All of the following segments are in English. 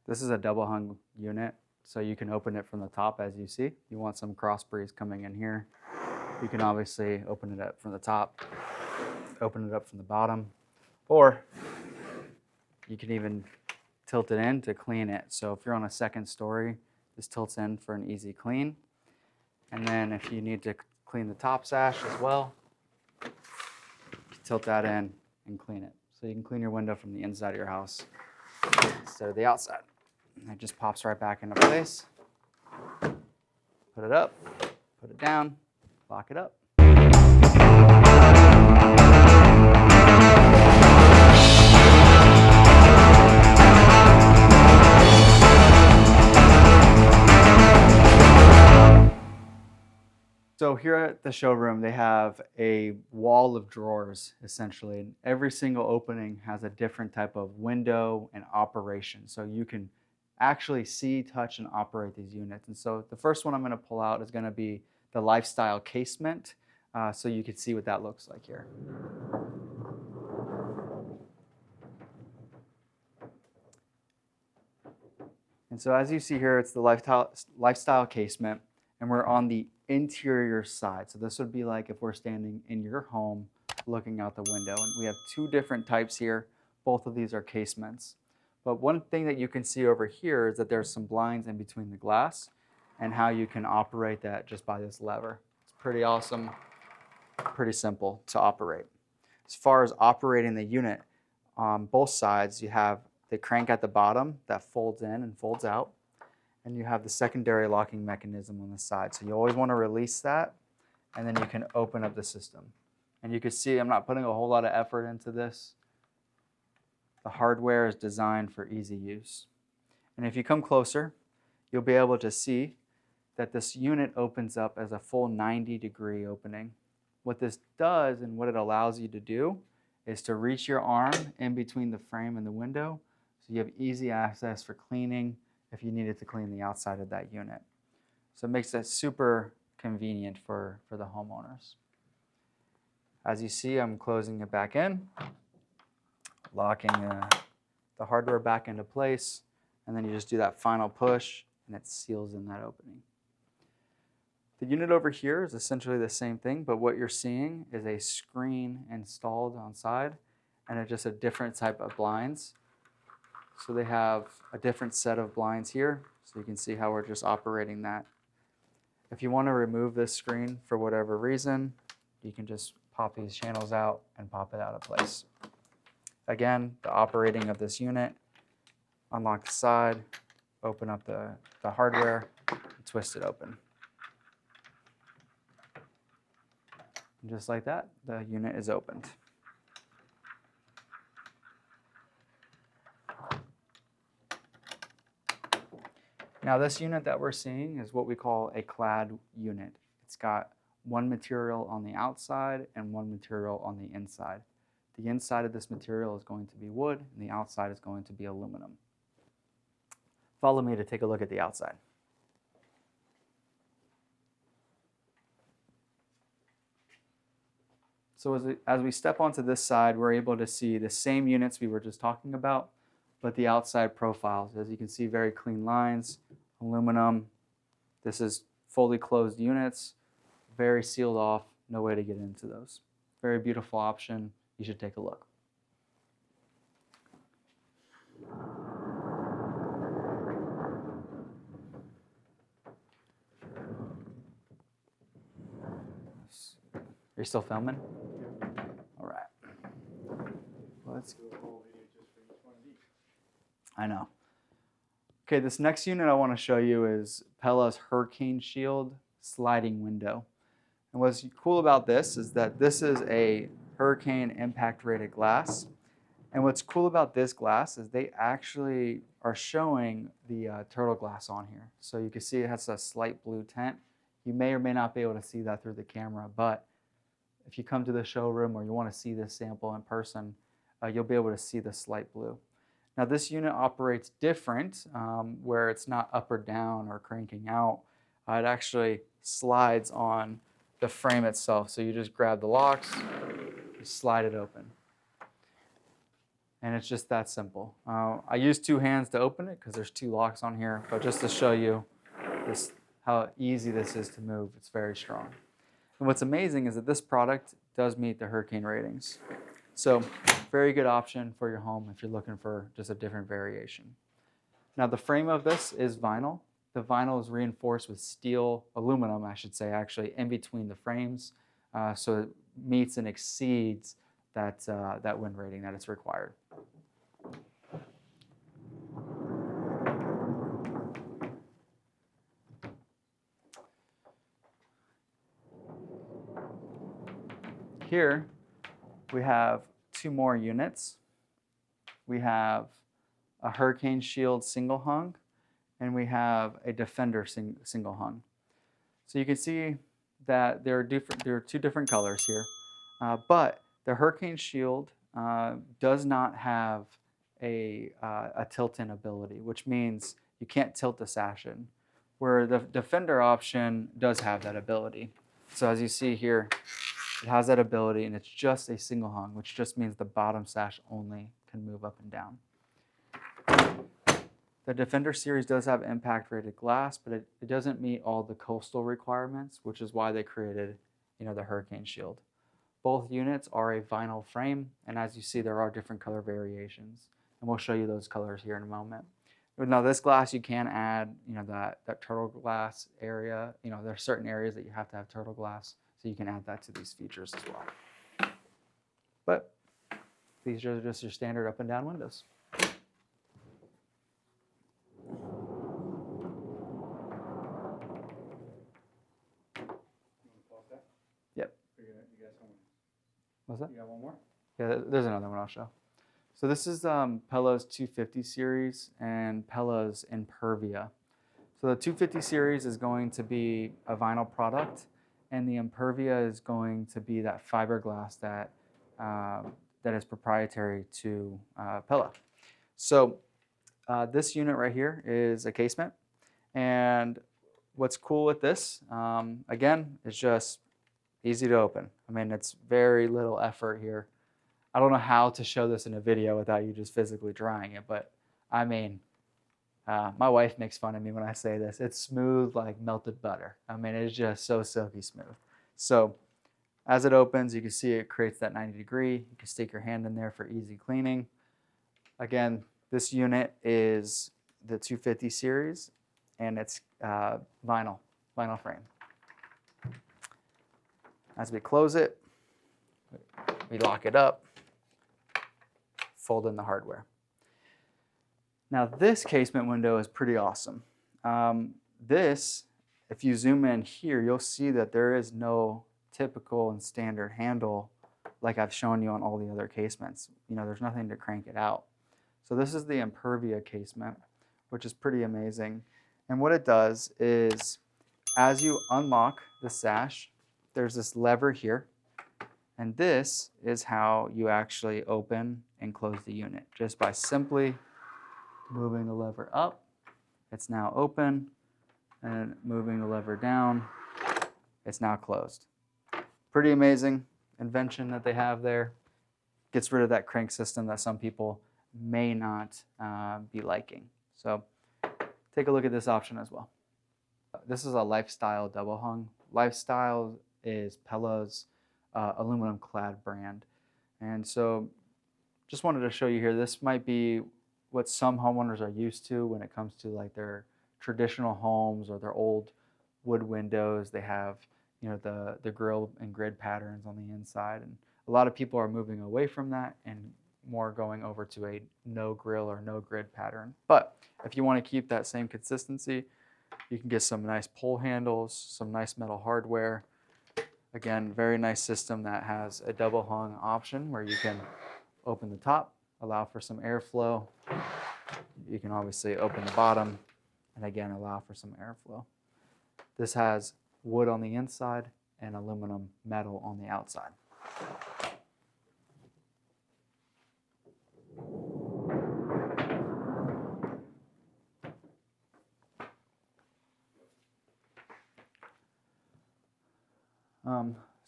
This is a double hung unit, so you can open it from the top as you see. You want some cross breeze coming in here. You can obviously open it up from the top, open it up from the bottom, or you can even tilt it in to clean it. So if you're on a second story, this tilts in for an easy clean. And then if you need to clean the top sash as well, you tilt that in and clean it. So you can clean your window from the inside of your house instead of the outside. And it just pops right back into place. Put it up, put it down, lock it up. So here at the showroom, they have a wall of drawers, essentially. Every single opening has a different type of window and operation. So you can actually see, touch, and operate these units. And so the first one I'm gonna pull out is gonna be the lifestyle casement. So you can see what that looks like here. And so as you see here, it's the lifestyle casement, and we're on the interior side. So this would be like if we're standing in your home looking out the window. And we have two different types here. Both of these are casements. But one thing that you can see over here is that there's some blinds in between the glass and how you can operate that just by this lever. It's pretty awesome, pretty simple to operate. As far as operating the unit, on both sides, you have the crank at the bottom that folds in and folds out. And you have the secondary locking mechanism on the side. So you always want to release that, and then you can open up the system. And you can see I'm not putting a whole lot of effort into this. The hardware is designed for easy use. And if you come closer, you'll be able to see that this unit opens up as a full 90-degree opening. What this does and what it allows you to do is to reach your arm in between the frame and the window, so you have easy access for cleaning if you needed to clean the outside of that unit. So it makes that super convenient for the homeowners. As you see, I'm closing it back in, locking the hardware back into place, and then you just do that final push and it seals in that opening. The unit over here is essentially the same thing, but what you're seeing is a screen installed on side, and it's just a different type of blinds. So they have a different set of blinds here, so you can see how we're just operating that. If you want to remove this screen for whatever reason, you can just pop these channels out and pop it out of place. Again, the operating of this unit, unlock the side, open up the hardware, and twist it open. And just like that, the unit is opened. Now this unit that we're seeing is what we call a clad unit. It's got one material on the outside and one material on the inside. The inside of this material is going to be wood and the outside is going to be aluminum. Follow me to take a look at the outside. So as we step onto this side, we're able to see the same units we were just talking about, but the outside profiles. As you can see, very clean lines, aluminum. This is fully closed units, very sealed off, no way to get into those. Very beautiful option, you should take a look. Are you still filming? All right. Let's. I know. Okay, this next unit I want to show you is Pella's Hurricane Shield sliding window. And what's cool about this is that this is a hurricane impact rated glass. And what's cool about this glass is they actually are showing the turtle glass on here. So you can see it has a slight blue tint. You may or may not be able to see that through the camera, but if you come to the showroom or you want to see this sample in person, you'll be able to see the slight blue. Now this unit operates different, where it's not up or down or cranking out. It actually slides on the frame itself. So you just grab the locks, you slide it open. And it's just that simple. I use 2 hands to open it because there's 2 locks on here, but just to show you this, how easy this is to move, it's very strong. And what's amazing is that this product does meet the hurricane ratings. So very good option for your home if you're looking for just a different variation. Now the frame of this is vinyl. The vinyl is reinforced with steel, aluminum I should say actually, in between the frames. So it meets and exceeds that wind rating that is required. Here we have 2 more units. We have a Hurricane Shield single hung, and we have a Defender single hung. So you can see that there are 2 different colors here, but the Hurricane Shield does not have a tilt-in ability, which means you can't tilt the sash in, where the Defender option does have that ability. So as you see here, it has that ability, and it's just a single hung, which just means the bottom sash only can move up and down. The Defender series does have impact rated glass, but it doesn't meet all the coastal requirements, which is why they created, the Hurricane Shield. Both units are a vinyl frame, and as you see, there are different color variations, and we'll show you those colors here in a moment. Now, this glass you can add, that turtle glass area. There are certain areas that you have to have turtle glass, so you can add that to these features as well. But these are just your standard up and down windows. Yep. What's that? You got one more? Yeah, there's another one I'll show. So this is Pella's 250 series and Pella's Impervia. So the 250 series is going to be a vinyl product, and the Impervia is going to be that fiberglass that is proprietary to Pella. So this unit right here is a casement, and what's cool with this, again, is just easy to open. I mean, it's very little effort here. I don't know how to show this in a video without you just physically trying it, but I mean, my wife makes fun of me when I say this. It's smooth like melted butter. I mean, it's just so silky smooth. So as it opens, you can see it creates that 90 degree. You can stick your hand in there for easy cleaning. Again, this unit is the 250 series, and it's vinyl frame. As we close it, we lock it up, fold in the hardware. Now this casement window is pretty awesome. This, if you zoom in here, you'll see that there is no typical and standard handle like I've shown you on all the other casements. There's nothing to crank it out. So this is the Impervia casement, which is pretty amazing. And what it does is, as you unlock the sash, there's this lever here. And this is how you actually open and close the unit. Just by simply moving the lever up, it's now open, and moving the lever down, it's now closed. Pretty amazing invention that they have there. Gets rid of that crank system that some people may not be liking. So take a look at this option as well. This is a Lifestyle double hung. Lifestyle is Pella's aluminum clad brand. And so just wanted to show you here, this might be what some homeowners are used to when it comes to like their traditional homes or their old wood windows. They have, the grill and grid patterns on the inside. And a lot of people are moving away from that and more going over to a no grill or no grid pattern. But if you want to keep that same consistency, you can get some nice pull handles, some nice metal hardware. Again, very nice system that has a double hung option where you can open the top, allow for some airflow. You can obviously open the bottom and again allow for some airflow. This has wood on the inside and aluminum metal on the outside.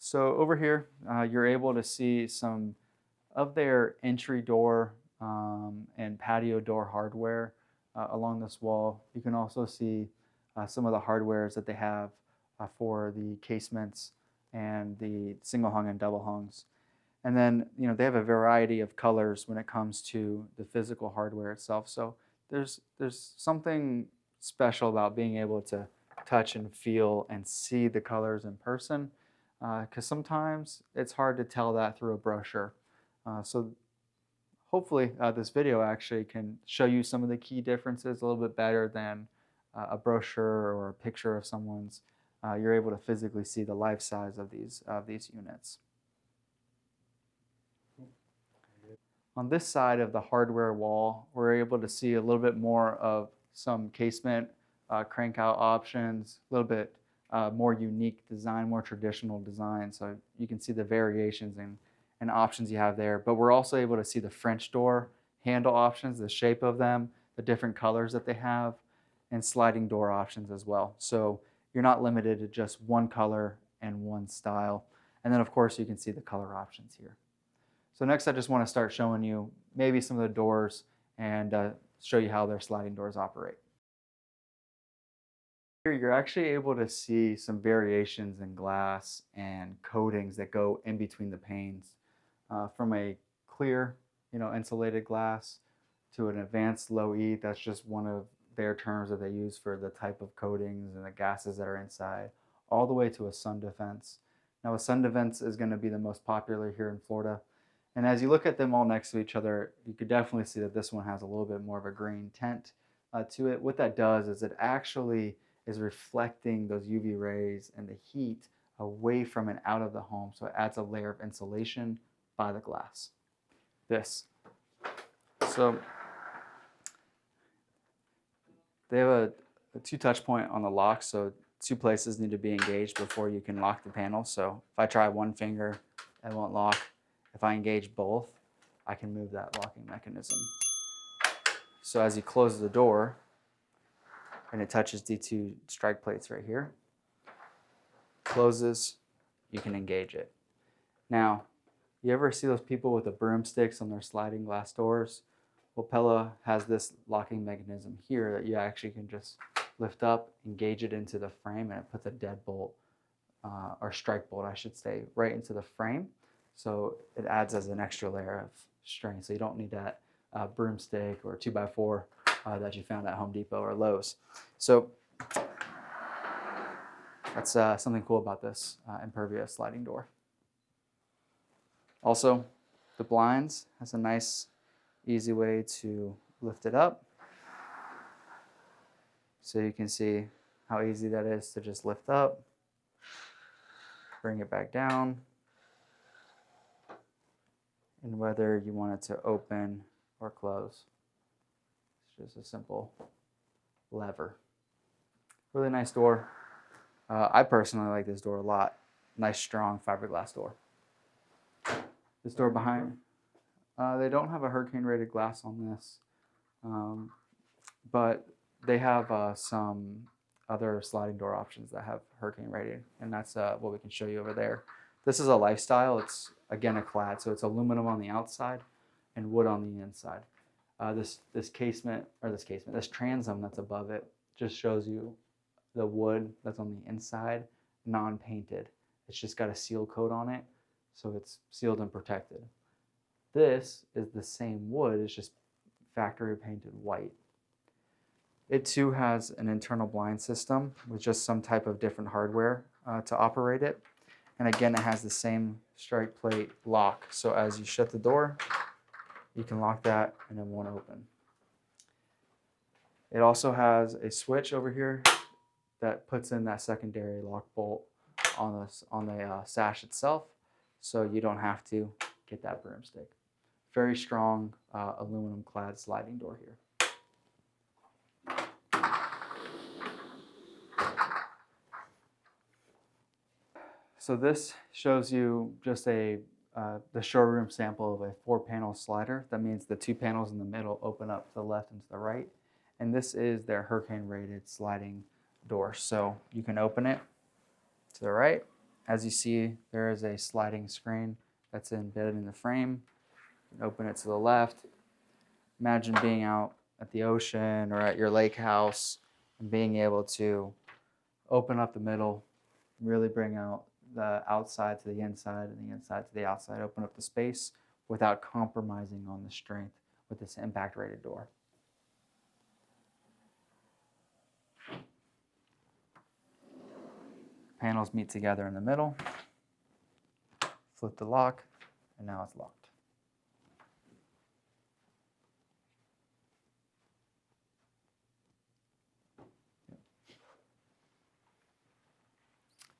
So over here, you're able to see some of their entry door and patio door hardware along this wall. You can also see some of the hardwares that they have for the casements and the single hung and double hungs. And then, they have a variety of colors when it comes to the physical hardware itself. So there's something special about being able to touch and feel and see the colors in person, because sometimes it's hard to tell that through a brochure. So hopefully this video actually can show you some of the key differences a little bit better than a brochure or a picture of someone's. You're able to physically see the life size of these units. On this side of the hardware wall, we're able to see a little bit more of some casement crank out options, a little bit more unique design, more traditional design. So you can see the variations and options you have there. But we're also able to see the French door handle options, the shape of them, the different colors that they have, and sliding door options as well. So you're not limited to just one color and one style. And then of course you can see the color options here. So next I just want to start showing you maybe some of the doors and show you how their sliding doors operate. Here you're actually able to see some variations in glass and coatings that go in between the panes, from a clear, insulated glass to an advanced low E. That's just one of their terms that they use for the type of coatings and the gases that are inside, all the way to a sun defense. Now a sun defense is going to be the most popular here in Florida. And as you look at them all next to each other, you could definitely see that this one has a little bit more of a green tint to it. What that does is it actually is reflecting those UV rays and the heat away from and out of the home. So it adds a layer of insulation by the glass. So they have a two touch point on the lock. So two places need to be engaged before you can lock the panel. So if I try one finger, it won't lock. If I engage both, I can move that locking mechanism. So as you close the door, and it touches the two strike plates right here, closes, you can engage it. Now, you ever see those people with the broomsticks on their sliding glass doors? Well, Pella has this locking mechanism here that you actually can just lift up, engage it into the frame, and it puts a deadbolt, or strike bolt, I should say, right into the frame. So it adds as an extra layer of strength. So you don't need that broomstick or 2x4 that you found at Home Depot or Lowe's. So that's something cool about this impervious sliding door. Also, the blinds has a nice, easy way to lift it up. So you can see how easy that is to just lift up, bring it back down, and whether you want it to open or close. It's just a simple lever. Really nice door. I personally like this door a lot. Nice, strong fiberglass door. This door behind, they don't have a hurricane rated glass on this, but they have some other sliding door options that have hurricane rated, and that's what we can show you over there. This is a lifestyle. It's again a clad, so it's aluminum on the outside and wood on the inside. This transom that's above it just shows you the wood that's on the inside, non-painted. It's just got a seal coat on it, so it's sealed and protected. This is the same wood, it's just factory painted white. It too has an internal blind system with just some type of different hardware to operate it. And again, it has the same strike plate lock. So as you shut the door, you can lock that and it won't open. It also has a switch over here that puts in that secondary lock bolt on the sash itself, so you don't have to get that broomstick. Very strong aluminum clad sliding door here. So this shows you just the showroom sample of a 4-panel slider. That means the 2 panels in the middle open up to the left and to the right. And this is their hurricane rated sliding door. So you can open it to the right. As you see, there is a sliding screen that's embedded in the frame. You can open it to the left. Imagine being out at the ocean or at your lake house and being able to open up the middle, really bring out the outside to the inside and the inside to the outside, open up the space without compromising on the strength with this impact rated door. Panels meet together in the middle, flip the lock, and now it's locked.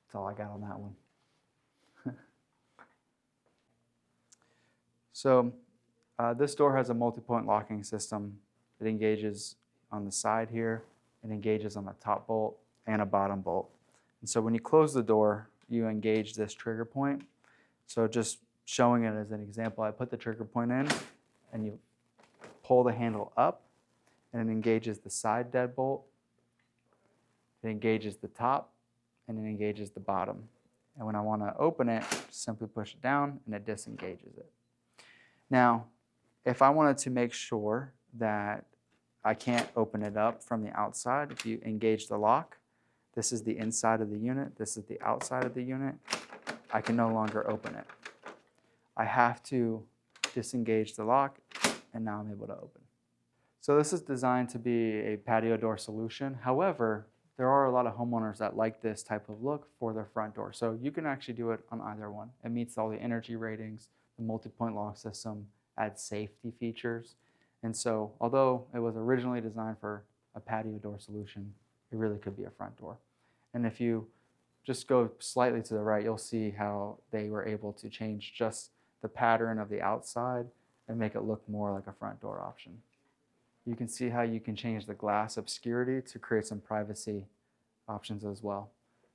That's all I got on that one. So this door has a multi-point locking system. It engages on the side here, it engages on the top bolt and a bottom bolt. And so when you close the door, you engage this trigger point. So just showing it as an example, I put the trigger point in and you pull the handle up and it engages the side deadbolt, it engages the top, and it engages the bottom. And when I want to open it, simply push it down and it disengages it. Now, if I wanted to make sure that I can't open it up from the outside, if you engage the lock, this is the inside of the unit, this is the outside of the unit, I can no longer open it. I have to disengage the lock, and now I'm able to open. So this is designed to be a patio door solution. However, there are a lot of homeowners that like this type of look for their front door. So you can actually do it on either one. It meets all the energy ratings, the multi-point lock system, adds safety features. And so although it was originally designed for a patio door solution, it really could be a front door. And if you just go slightly to the right, you'll see how they were able to change just the pattern of the outside and make it look more like a front door option. You can see how you can change the glass obscurity to create some privacy options as well.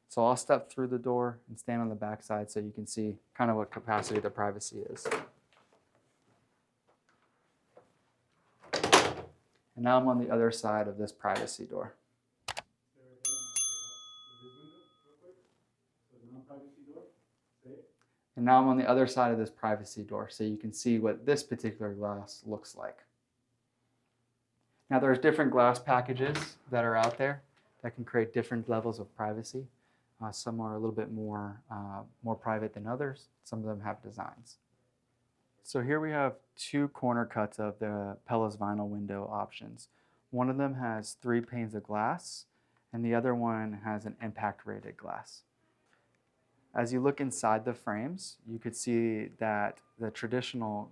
So I'll step through the door and stand on the back side so you can see kind of what capacity the privacy is. And now I'm on the other side of this privacy door. And now I'm on the other side of this privacy door so you can see what this particular glass looks like. Now there's different glass packages that are out there that can create different levels of privacy. Some are a little bit more private than others. Some of them have designs. So here we have two corner cuts of the Pella's vinyl window options. One of them has 3 panes of glass and the other one has an impact rated glass. As you look inside the frames, you could see that the traditional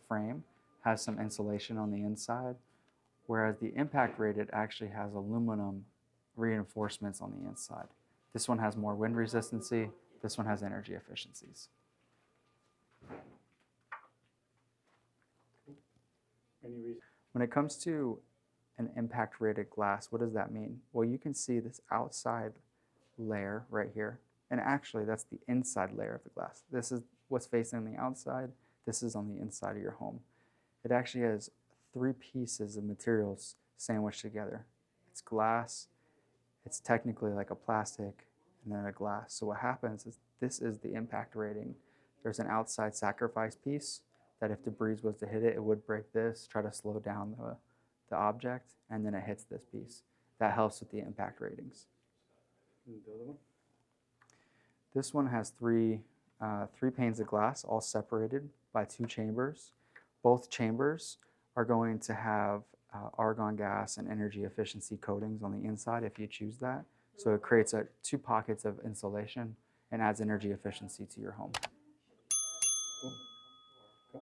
frame has some insulation on the inside, whereas the impact rated actually has aluminum reinforcements on the inside. This one has more wind resistancy, this one has energy efficiencies. When it comes to an impact rated glass, what does that mean? Well, you can see this outside layer right here, and actually that's the inside layer of the glass. This is what's facing on the outside, this is on the inside of your home. It actually has 3 pieces of materials sandwiched together. It's glass, it's technically like a plastic, and then a glass. So what happens is this is the impact rating. There's an outside sacrifice piece that if debris was to hit it, it would break this, try to slow down the object, and then it hits this piece. That helps with the impact ratings. The other one? This one has 3 panes of glass, all separated by 2 chambers. Both chambers are going to have argon gas and energy efficiency coatings on the inside if you choose that. So it creates 2 pockets of insulation and adds energy efficiency to your home. Cool.